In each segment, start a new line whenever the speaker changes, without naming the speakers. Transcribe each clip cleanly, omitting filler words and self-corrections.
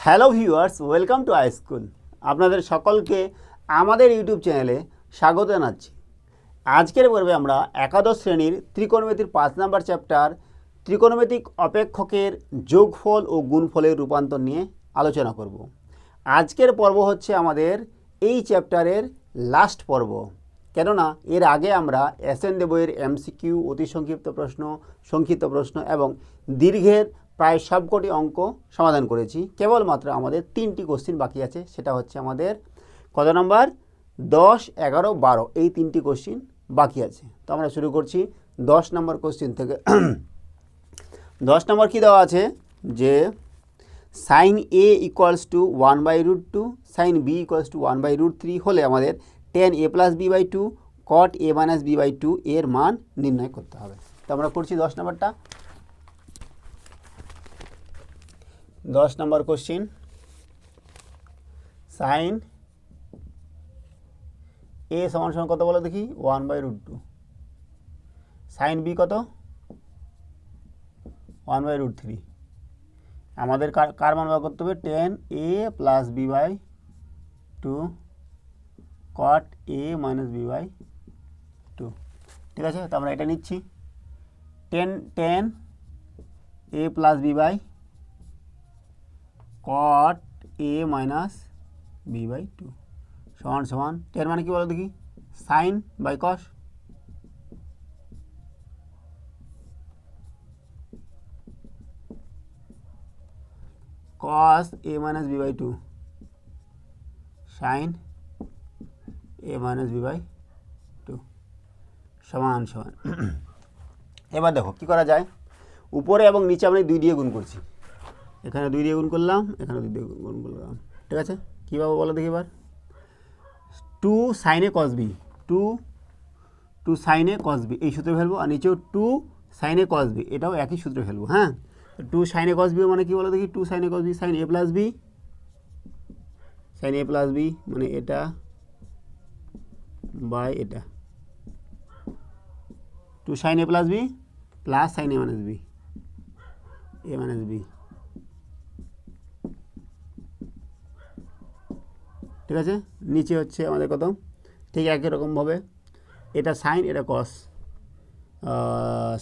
Hello viewers, welcome to I school. আপনাদের সকলকে আমাদের ইউটিউব চ্যানেলে স্বাগত জানাচ্ছি। আজকের পর্বে আমরা একাদশ শ্রেণীর ত্রিকোণমিতির 5 নম্বর চ্যাপ্টার ত্রিকোণমিতিক অপেক্ষকের যোগফল ও গুণফলের রূপান্তর নিয়ে আলোচনা করব। আজকের পর্ব হচ্ছে আমাদের এই চ্যাপ্টারের লাস্ট পর্ব, কেননা এর আগে আমরা এসএন বইয়ের এমসিকিউ, অতি সংক্ষিপ্ত প্রশ্ন এবং দীর্ঘের প্রায় সবকটি অঙ্ক সমাধান করেছি। কেবলমাত্র আমাদের 3টি কোশ্চিন বাকি আছে, সেটা হচ্ছে আমাদের কত নম্বর 10, 11, 12 এই 3টি কোশ্চিন বাকি আছে। তো আমরা শুরু করছি 10 নম্বর কোশ্চিন থেকে। 10 নম্বর কী দেওয়া আছে যে sine A equals to 1/√2, sine B equals to 1/√3 হলে আমাদের tan a plus B by 2 cot a minus B by 2 এর মান নির্ণয় করতে হবে। তো আমরা করছি 10 নম্বরটা। 10 নম্বর কোশ্চিন, সাইন এ সমান সমান কত বলো দেখি, 1/√2, সাইন বি কত 1/√3, আমাদের কার মান বার করতে হবে, tan a plus B by 2 cot a minus B by 2। ঠিক আছে, তো আমরা এটা নিচ্ছি, tan a plus B by cot a minus B by 2 সমান সমান tan মানে কি বলো দেখি, sine by cos, cos a minus B by 2 সাইন a মাইনাস বি বাই 2 সমান সমান। এবার দেখো কি করা যায়, উপরে এবং নিচে আমরা 2 দিয়ে গুণ করছি, এখানে 2 দিয়ে গুণ করলাম, এখানে 2 দিয়ে গুণ করলাম। ঠিক আছে, কীভাবে বলো দেখি এবার, 2 সাইনে কস বি, 2 সাইনে কস বি এই সূত্রে ফেলবো, আর নিচেও 2 সাইনে কস বি এটাও একই সূত্রে ফেলবো। হ্যাঁ, 2 সাইনে কস বি মানে কি বলো দেখি, 2 সাইনে কস B sine A plus B, sine A plus B মানে এটা বাই এটা, 2 sign A plus B plus sine A minus B, A minus B. ঠিক আছে, নিচে হচ্ছে আমাদের কত, ঠিক একই রকমভাবে এটা সাইন এটা cos,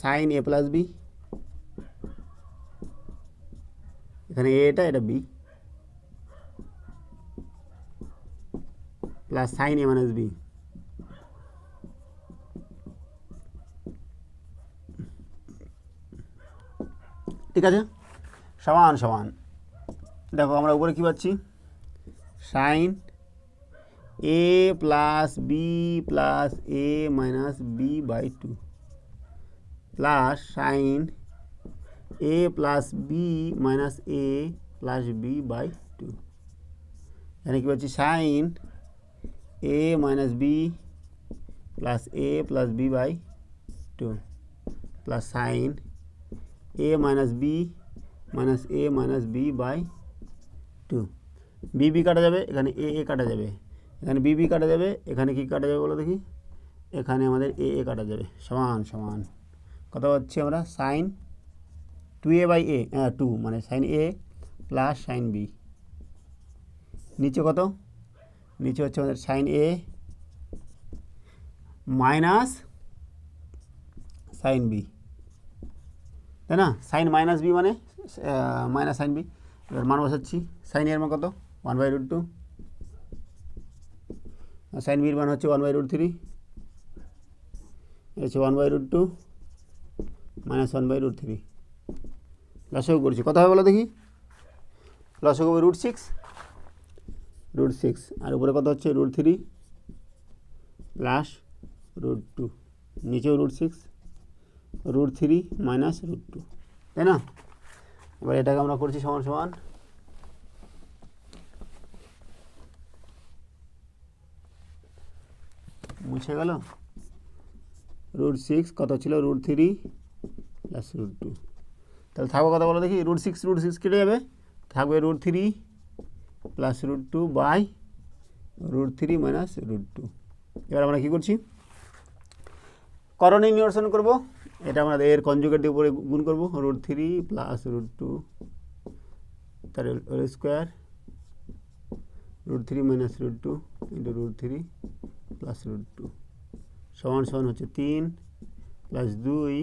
sine A plus B, এখানে এটা B plus sine A minus B. ঠিক আছে, সমান সমান। দেখো আমরা উপরে কী পাচ্ছি, sine A plus B plus A minus B by 2 plus sine A plus B minus A plus B by 2। এখানে কী পাচ্ছি, sine A minus B plus A plus B by 2 plus sine A minus B minus A minus B by 2। B কাটা যাবে, এখানে এ কাটা যাবে, এখানে B কাটা যাবে, এখানে কি কাটা যাবে বলো দেখি, এখানে আমাদের এ কাটা যাবে, সমান সমান কত পাচ্ছি আমরা, সাইন 2a বাই এ 2 মানে sign A plus sine B, নিচে কত, নিচে হচ্ছে আমাদের sign A minus sine B, তাই না, সাইন মাইনাস বি মানে মাইনাস সাইন বি। এবার মান বসাচ্ছি, সাইন এর মান কত 1/√2, সাইন বির মান হচ্ছে 1/√3, হচ্ছে 1/√2 মাইনাস 1/√3। লসাগু করছি, কত হবে বলো দেখি, লসাগু হবে √6 আর উপরে কত হচ্ছে √3 প্লাস √2, নিচেও √6 √3 মাইনাস √2, তাই না। এবার এটাকে আমরা করছি সমান সমান, মুছে গেল, √6 কত ছিল, √3 প্লাস √2, তাহলে থাকবে কত বলো দেখি, √6 কেটে যাবে, থাকবে √3 প্লাস √2 বাই √3 মাইনাস √2। এবার আমরা কী করছি, করণীয় নিরসন করব, এটা আমরা এর কনজুগেট দিয়ে উপরে গুণ করব, √3 প্লাস √2 তার whole square √3 minus √2 into √3 plus √2 সমান সমান হচ্ছে 3 প্লাস 2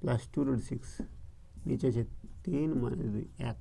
প্লাস 2√6 নিচে আছে 3 মাইনাস 2 1,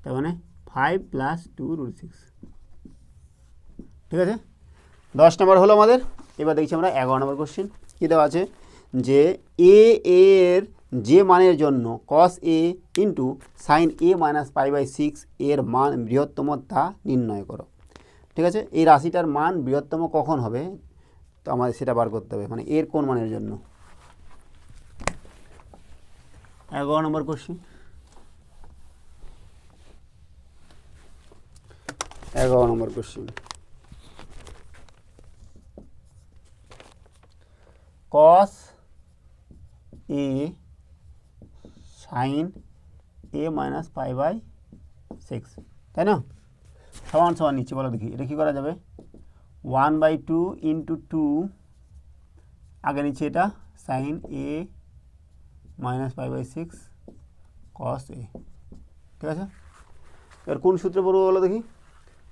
তার মানে 5 প্লাস 2√6। ঠিক আছে, 10 নম্বর হলো আমাদের। এবার দেখছি আমরা 11 নম্বর কোশ্চেন। কী দেওয়া আছে যে এর যে মানের জন্য cos a into sine a minus π/6 এর মান বৃহত্তম তা নির্ণয় করো। ঠিক আছে, এই রাশিটার মান বৃহত্তম কখন হবে, তো আমাদের সেটা বার করতে হবে, মানে এর কোন মানের জন্য। 11 number question. 11 number question, cos a sine a minus π/6, তাই না, সমান সমান নিচে বলো দেখি এটা কী করা যাবে। 1/2 ইন্টু 2 আগে নিচে এটা sine a minus π/6 cos a। ঠিক আছে, এবার কোন সূত্রে পড়বো বলো দেখি।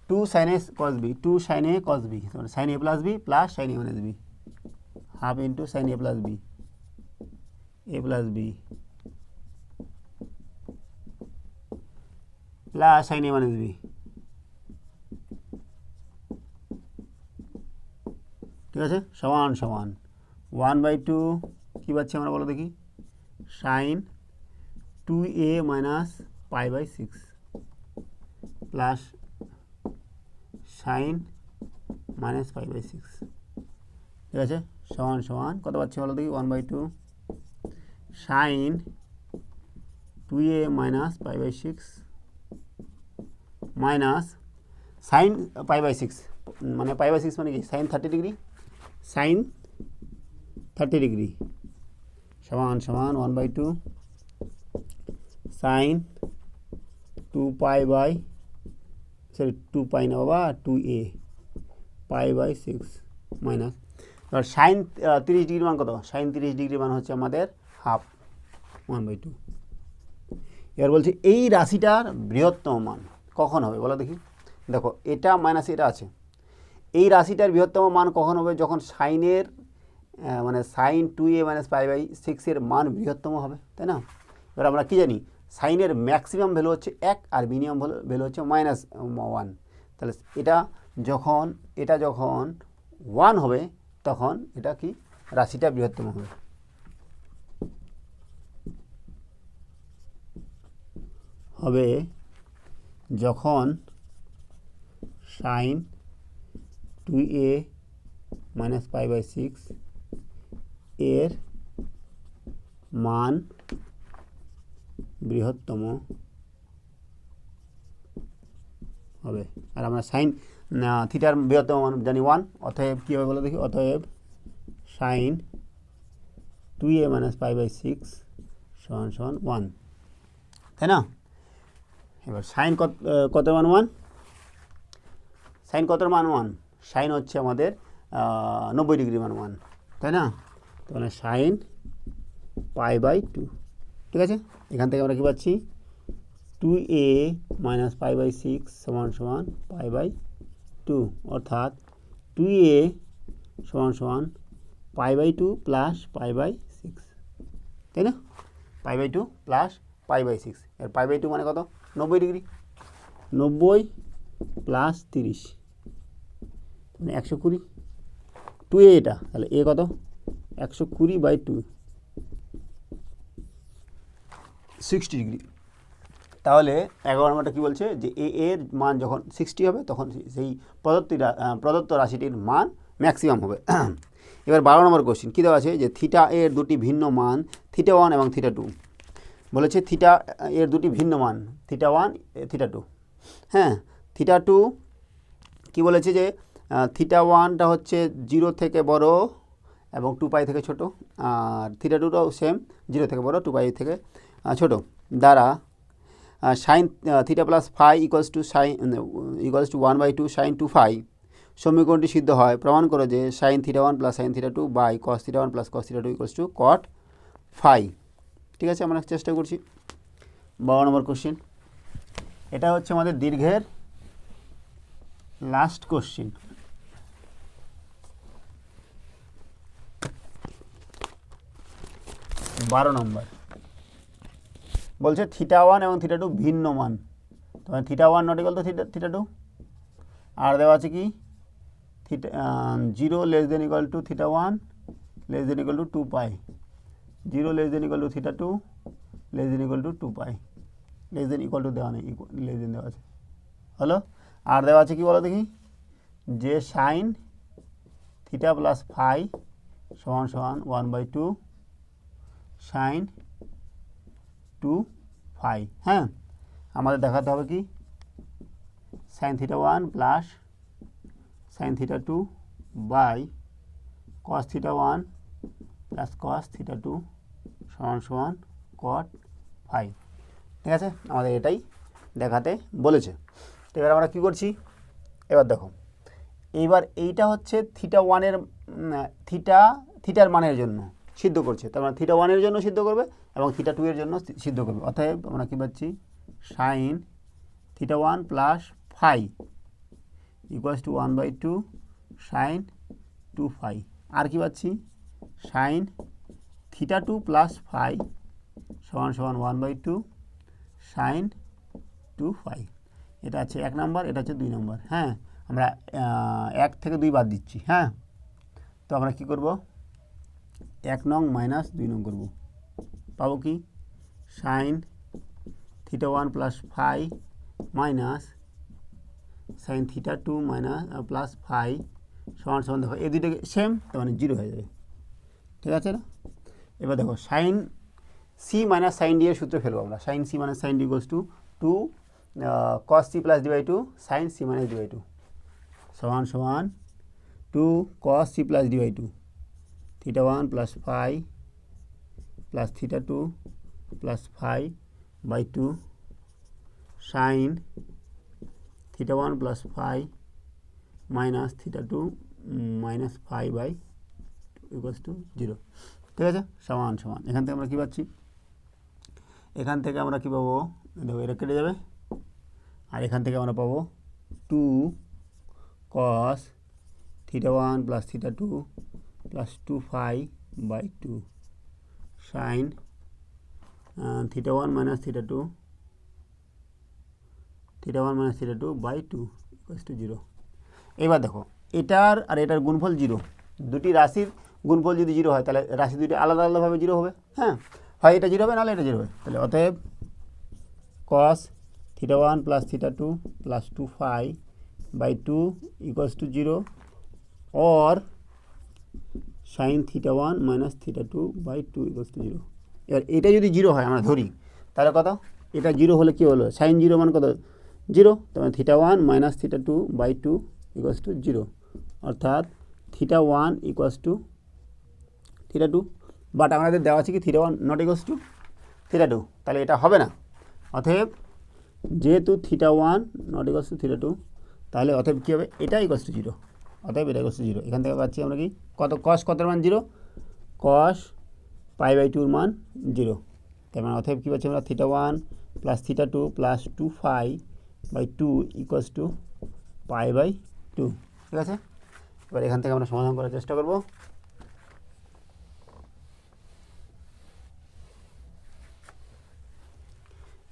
2 sin a cos b, 2 sin a cos b, sine a plus b plus sine a minus b, half into sine a plus b, a plus b plus sine a minus b। ঠিক আছে, সমান সমান 1/2 কী পাচ্ছি আমরা বলো দেখি, sine 2a minus π/6 plus sine minus π/6। ঠিক আছে, সমান সমান কত পাচ্ছি বলো দেখি, 1/2 sign 2a minus π/6 minus sine π/6 মানে π/6 মানে কি সাইন 30 ডিগ্রি, সাইন 30 ডিগ্রি সমান সমান 1/2 সাইন 2π না বাবা 2a π/6 মাইনাস, এবার সাইন 30 ডিগ্রি মান কত, সাইন 30 ডিগ্রি মান হচ্ছে আমাদের হাফ 1/2। এবার বলছে এই রাশিটার বৃহত্তম মান কখন হবে বলো দেখি। দেখো এটা মাইনাস এটা আছে, এই রাশিটার বৃহত্তম মান কখন হবে, যখন সাইনের মানে সাইন 2a মাইনাস π/6 এর মান বৃহত্তম হবে, তাই না। এবার আমরা কী জানি, সাইনের ম্যাক্সিমাম ভ্যালু হচ্ছে 1 আর মিনিমাম ভ্যালু হচ্ছে -1, তাহলে এটা যখন 1 হবে তখন এটা কি রাশিটা বৃহত্তম হবে। হবে যখন সাইন 2a মাইনাস π/6 এর মান বৃহত্তম হবে, আর আমরা সাইন থিটার বৃহত্তম মান জানি 1, অতএব কী হবে বলো দেখি, অতএব সাইন 2a মাইনাস π/6 সমান সমান 1, তাই না। এবার সাইন কত মান 1, সাইন কত মান 1, সাইন হচ্ছে আমাদের 90 ডিগ্রি মান 1, তাই না, তাহলে সাইন π/2। ঠিক আছে, এখান থেকে আমরা কী পাচ্ছি 2a মাইনাস π/6 সমান সমান π/2, অর্থাৎ 2a সমান সমান π/2 প্লাস π/6, তাই না, π/2 প্লাস π/6। এর π/2 মানে কত 90 ডিগ্রি, 90 প্লাস 30 মানে 120, 2a এটা, তাহলে a কত 120/2 60 ডিগ্রি। তাহলে 11 নম্বরটা কী বলছে যে এর মান যখন 60 হবে তখন সেই প্রদত্ত রাশিটির মান ম্যাক্সিমাম হবে। এবার 12 নম্বর কোশ্চেন কী দেওয়া আছে যে থিটা এর দুটি ভিন্ন মান θ1 এবং θ2 বলেছে, থিটা এর দুটি ভিন্ন মান θ1 θ2। হ্যাঁ, θ2 কি বলেছে যে θ1টা হচ্ছে 0 থেকে বড় এবং 2π থেকে ছোট, আর θ2টাও সেম 0 থেকে বড় 2π থেকে ছোট, দ্বারা sine theta plus phi equals to 1/2 sine 2φ সমীকরণটি সিদ্ধ হয়। প্রমাণ করো যে sine θ1 plus sine θ2 by cos θ1 plus cos θ2 equals to cot phi. ঠিক আছে, আমরা চেষ্টা করছি। 12 নম্বর কোশ্চেন এটা হচ্ছে আমাদের দীর্ঘের লাস্ট কোশ্চিন। বারো নম্বর বলছে থিটা 1 এবং থিটা 2 ভিন্ন মান, তবে theta 1 not equal to theta 2, আর দেওয়া আছে কি theta 0 less than equal to theta 1 less than equal to 2 pi, 0 less than equal to theta 2 less than equal to 2 pi, less than equal to দেওয়া নেই, less than দেওয়া আছে। হলো, আর দেওয়া আছে কি বলো দেখি, যে সাইন থিটা প্লাস ফাই সমান সমান 1/2 সাইন 2 ফাই। হ্যাঁ, আমাদের দেখাতে হবে কি sine theta 1 plus sine theta 2 by cos theta 1 plus cos theta 2 সমান সমান কট ফাই। ঠিক আছে, আমাদের এটাই দেখাতে বলেছে। তো এবার আমরা কী করছি, এবার দেখো, এইবার এইটা হচ্ছে থিটা 1-এর থিটার মানের জন্য সিদ্ধ করছে, তার মানে থিটা 1-এর জন্য সিদ্ধ করবে এবং থিটা 2-এর জন্য সিদ্ধ করবে। অতএব আমরা কী পাচ্ছি, sine theta 1 plus phi equals to 1/2 sine 2 phi. আর কি পাচ্ছি, সাইন থিটা 2 প্লাস ফাই সমান সমান 1/2 সাইন 2 ফাই। এটা আছে 1 নম্বর, এটা হচ্ছে 2 নম্বর। হ্যাঁ, আমরা 1 থেকে 2 বাদ দিচ্ছি। হ্যাঁ, তো আমরা কি করব, 1 নং মাইনাস 2 নং করব, পাবো কি sine theta 1 plus phi minus sine theta 2 minus plus phi সমান সমান, দেখো এই দুইটাকে সেম, তার মানে 0 হয়ে যাবে। ঠিক আছে না? এবার দেখো sine C minus sine D এর সূত্র ফেলবো আমরা। Sine C minus sine D equals to 2 cos c plus d/2 sine C minus d/2 সমান সমান 2 cos c plus d/2 theta 1 plus phi plus theta 2 plus phi by 2 sine theta 1 plus phi minus theta 2 minus phi by equals to 0। ঠিক আছে, সমান সমান। এখান থেকে আমরা কী পাচ্ছি, এখান থেকে আমরা কী পাবো, দেখো এটা কেটে যাবে, আর এখান থেকে আমরা পাবো 2 cos theta 1 plus theta 2 plus 2 phi by 2 sine theta 1 minus theta 2 by 2 equals to 0। এবার দেখো এটার আর এটার গুণফল 0, দুটি রাশির গুণফল যদি 0 হয় তাহলে রাশি দুটি আলাদা আলাদাভাবে 0 হবে। হ্যাঁ, হয় এটা 0 হবে, নাহলে এটা 0 হবে। তাহলে অতএব cos theta 1 plus theta 2 plus 2 phi by 2 equals to 0 or sine theta 1 minus theta 2 by 2 equals to 0। এবার এটা যদি 0 হয় আমরা ধরি, তাহলে কত, এটা 0 হলে কী হলো, সাইন 0 মান কত 0, তবে theta 1 minus theta 2 by 2 equals to 0, অর্থাৎ theta 1 equals to theta 2। But আমাদের দেওয়া আছে কি theta 1 not equals to theta 2, তাহলে এটা হবে না। অতএব যেহেতু theta 1 not equals to theta 2, তাহলে অতএব কী হবে, এটা ইকুয়ালস টু 0, অতএব এটা ইকুয়ালস টু 0। এখান থেকে পাচ্ছি আমরা কি কত, কস কতের মান 0, কস পাই বাই 2 মান 0, তার মানে অতএব কী পাচ্ছি আমরা, theta 1 plus theta 2 plus 2 phi by 2 equals to pi by 2। ঠিক আছে, এবার এখান থেকে আমরা সমাধান করার চেষ্টা করব।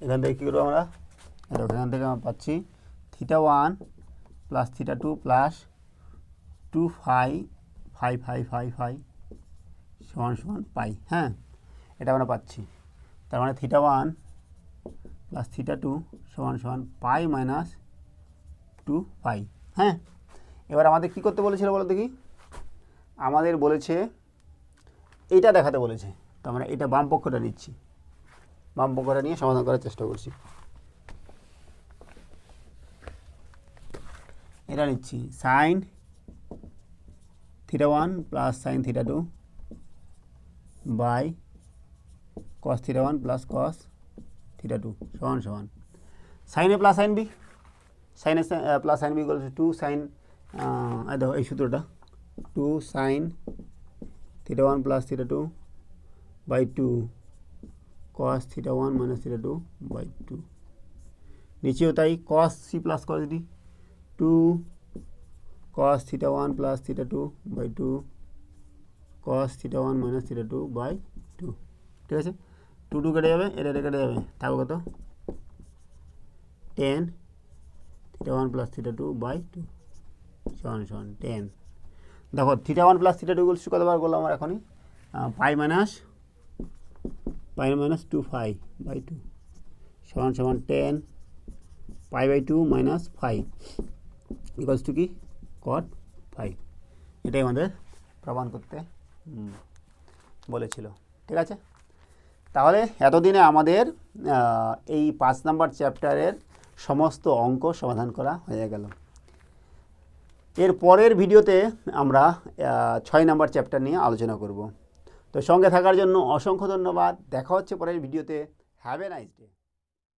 এখান থেকে কী করবো আমরা, এখান থেকে আমরা পাচ্ছি theta 1 plus theta 2 plus 2 phi phi phi phi phi সমান সমান পাই। হ্যাঁ, এটা আমরা পাচ্ছি, তার মানে থিটা 1 প্লাস থিটা 2 সমান সমান পাই মাইনাস 2 পাই। হ্যাঁ, এবার আমাদের কী করতে বলেছিল বলো দেখি, আমাদের বলেছে এইটা দেখাতে বলেছে, তো আমরা এটা বাম পক্ষটা নিচ্ছি, বাম পক্ষটা নিয়ে সমাধান করার চেষ্টা করছি। এটা নিচ্ছি sine theta 1 plus sine theta 2 by cos theta 1 plus cos theta 2 সমান সমান sine A plus sine B, sine A plus sine B equals to 2 sine, দেখো এই সূত্রটা 2 sine theta 1 plus theta 2 by 2 cos theta 1 minus theta 2 by 2 নিচেও তাই cos C plus cos D 2 cos theta 1 plus theta 2 by 2 cos theta 1 minus theta 2 by 2 ঠিক আছে 2 2 কেটে যাবে এটা কেটে যাবে থাকবে কত tan theta 1 plus theta 2 by 2 সমান সমান tan দেখো theta 1 plus theta 2 equals two কত বার করলাম আমরা এখনই পাই মাইনাস 2 phi by 2 সমান সমান tan pi by 2 minus phi equals to কি cot phi এটাই আমাদের প্রমাণ করতে বলেছিল ঠিক আছে তাহলে এতদিনে আমাদের এই 5 নাম্বার চ্যাপ্টারের সমস্ত অঙ্ক সমাধান করা হয়ে গেল এর পরের ভিডিওতে আমরা 6 নাম্বার চ্যাপ্টার নিয়ে আলোচনা করব তো সঙ্গে থাকার জন্য অসংখ্য ধন্যবাদ দেখা হচ্ছে পরের ভিডিওতে হ্যাভ এ নাইস ডে